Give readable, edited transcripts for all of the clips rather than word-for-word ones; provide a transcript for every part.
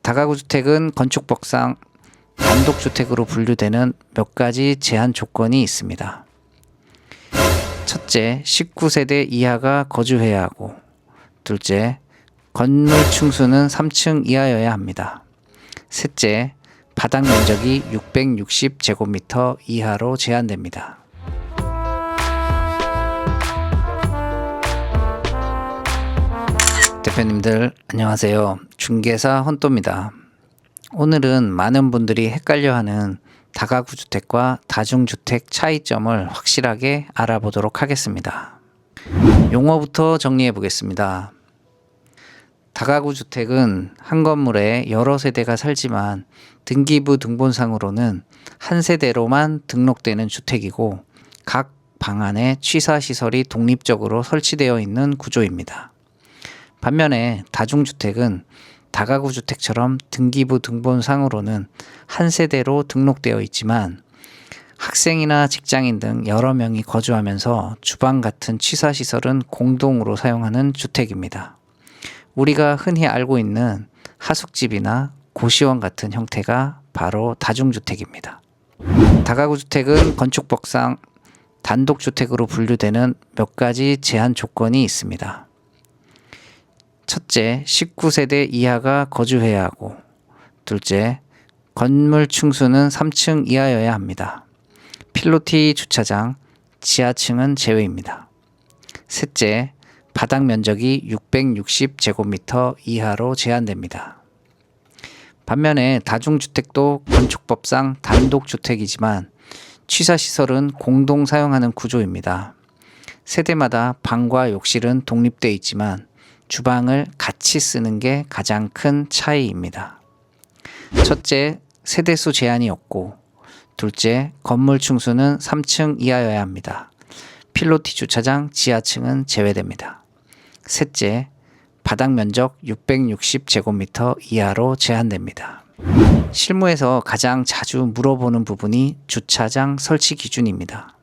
다가구 주택은 건축법상 단독주택으로 분류되는 몇 가지 제한 조건이 있습니다. 첫째, 19세대 이하가 거주해야 하고, 둘째, 건물 층수는 3층 이하여야 합니다. 셋째, 바닥 면적이 660제곱미터 이하로 제한됩니다. 대표님들 안녕하세요. 중개사 헌또입니다. 오늘은 많은 분들이 헷갈려하는 다가구 주택과 다중주택 차이점을 확실하게 알아보도록 하겠습니다. 용어부터 정리해 보겠습니다. 다가구 주택은 한 건물에 여러 세대가 살지만 등기부 등본상으로는 한 세대로만 등록되는 주택이고 각 방 안에 취사시설이 독립적으로 설치되어 있는 구조입니다. 반면에 다중주택은 다가구 주택처럼 등기부 등본상으로는 한 세대로 등록되어 있지만 학생이나 직장인 등 여러 명이 거주하면서 주방 같은 취사시설은 공동으로 사용하는 주택입니다. 우리가 흔히 알고 있는 하숙집이나 고시원 같은 형태가 바로 다중주택입니다. 다가구 주택은 건축법상 단독주택으로 분류되는 몇 가지 제한 조건이 있습니다. 첫째, 19세대 이하가 거주해야 하고, 둘째, 건물 층수는 3층 이하여야 합니다. 필로티 주차장, 지하층은 제외입니다. 셋째, 바닥 면적이 660제곱미터 이하로 제한됩니다. 반면에 다중주택도 건축법상 단독주택이지만 취사시설은 공동 사용하는 구조입니다. 세대마다 방과 욕실은 독립되어 있지만 주방을 같이 쓰는 게 가장 큰 차이입니다. 첫째, 세대수 제한이 없고, 둘째, 건물 층수는 3층 이하여야 합니다. 필로티 주차장, 지하층은 제외됩니다. 셋째, 바닥 면적 660제곱미터 이하로 제한됩니다. 실무에서 가장 자주 물어보는 부분이 주차장 설치 기준입니다.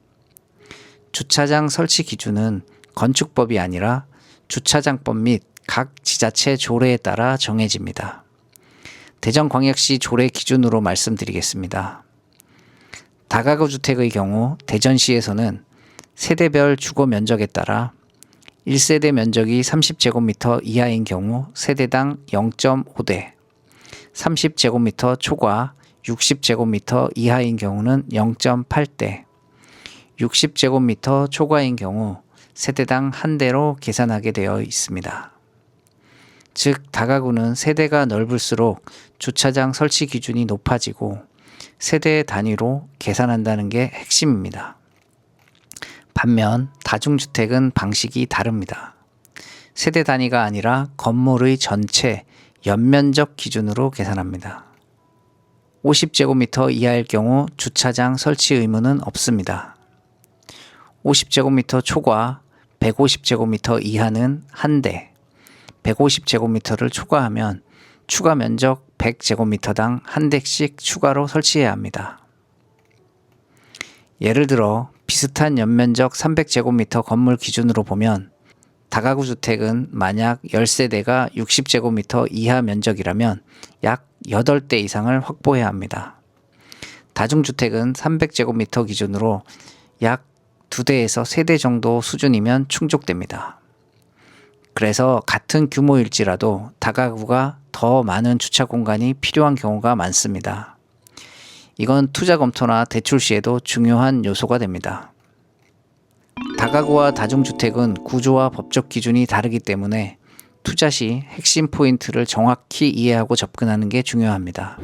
주차장 설치 기준은 건축법이 아니라 주차장법 및 각 지자체 조례에 따라 정해집니다. 대전광역시 조례 기준으로 말씀드리겠습니다. 다가구 주택의 경우 대전시에서는 세대별 주거 면적에 따라 1세대 면적이 30제곱미터 이하인 경우 세대당 0.5대, 30제곱미터 초과 60제곱미터 이하인 경우는 0.8대, 60제곱미터 초과인 경우 세대당 한 대로 계산하게 되어 있습니다. 즉, 다가구는 세대가 넓을수록 주차장 설치 기준이 높아지고 세대 단위로 계산한다는 게 핵심입니다. 반면 다중주택은 방식이 다릅니다. 세대 단위가 아니라 건물의 전체 연면적 기준으로 계산합니다. 50제곱미터 이하일 경우 주차장 설치 의무는 없습니다. 50제곱미터 초과 150제곱미터 이하는 한 대, 150제곱미터를 초과하면 추가 면적 100제곱미터당 한 대씩 추가로 설치해야 합니다. 예를 들어 비슷한 연면적 300제곱미터 건물 기준으로 보면 다가구 주택은 만약 10세대가 60제곱미터 이하 면적이라면 약 8대 이상을 확보해야 합니다. 다중주택은 300제곱미터 기준으로 약 2대에서 3대 정도 수준이면 충족됩니다. 그래서 같은 규모일지라도 다가구가 더 많은 주차 공간이 필요한 경우가 많습니다. 이건 투자 검토나 대출 시에도 중요한 요소가 됩니다. 다가구와 다중주택은 구조와 법적 기준이 다르기 때문에 투자 시 핵심 포인트를 정확히 이해하고 접근하는 게 중요합니다.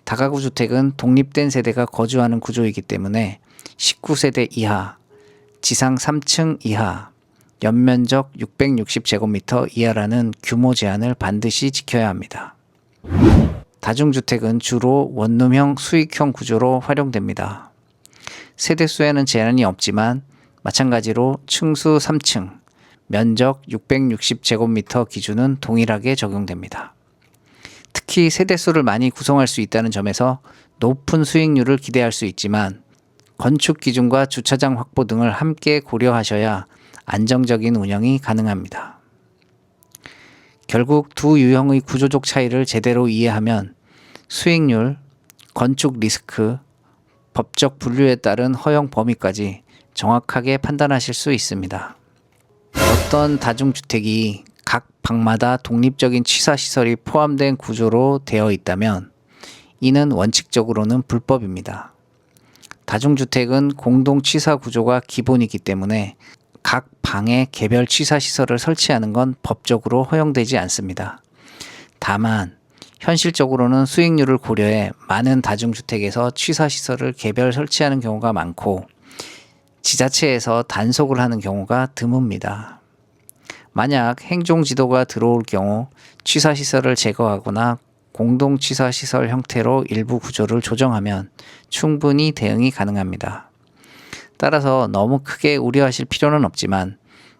다가구 주택은 독립된 세대가 거주하는 구조이기 때문에 19세대 이하, 지상 3층 이하, 연면적 660제곱미터 이하라는 규모 제한을 반드시 지켜야 합니다. 다중주택은 주로 원룸형 수익형 구조로 활용됩니다. 세대수에는 제한이 없지만 마찬가지로 층수 3층, 면적 660제곱미터 기준은 동일하게 적용됩니다. 특히 세대수를 많이 구성할 수 있다는 점에서 높은 수익률을 기대할 수 있지만 건축 기준과 주차장 확보 등을 함께 고려하셔야 안정적인 운영이 가능합니다. 결국 두 유형의 구조적 차이를 제대로 이해하면 수익률, 건축 리스크, 법적 분류에 따른 허용 범위까지 정확하게 판단하실 수 있습니다. 어떤 다중주택이 각 방마다 독립적인 취사시설이 포함된 구조로 되어 있다면 이는 원칙적으로는 불법입니다. 다중주택은 공동 취사 구조가 기본이기 때문에 각 방에 개별 취사시설을 설치하는 건 법적으로 허용되지 않습니다. 다만 현실적으로는 수익률을 고려해 많은 다중주택에서 취사시설을 개별 설치하는 경우가 많고 지자체에서 단속을 하는 경우가 드뭅니다. 만약 행정지도가 들어올 경우 취사시설을 제거하거나 공동취사시설 형태로 일부 구조를 조정하면 충분히 대응이 가능합니다. 따라서 너무 크게 우려하실 필요는 없지만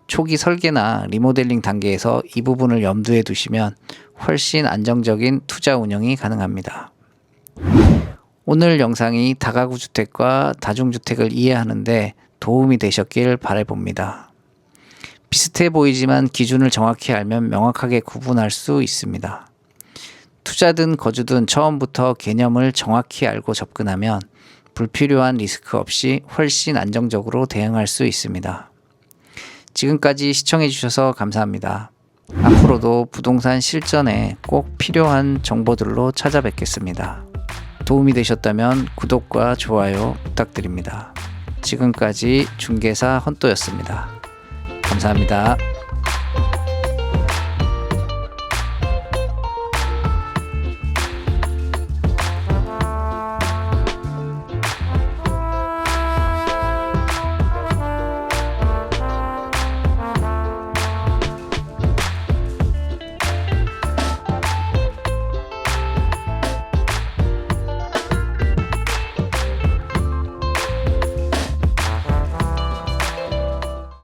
초기 설계나 리모델링 단계에서 이 부분을 염두에 두시면 훨씬 안정적인 투자 운영이 가능합니다. 오늘 영상이 다가구 주택과 다중주택을 이해하는데 도움이 되셨길 바라봅니다. 비슷해 보이지만 기준을 정확히 알면 명확하게 구분할 수 있습니다. 투자든 거주든 처음부터 개념을 정확히 알고 접근하면 불필요한 리스크 없이 훨씬 안정적으로 대응할 수 있습니다. 지금까지 시청해 주셔서 감사합니다. 앞으로도 부동산 실전에 꼭 필요한 정보들로 찾아뵙겠습니다. 도움이 되셨다면 구독과 좋아요 부탁드립니다. 지금까지 중개사 헌또였습니다. 감사합니다.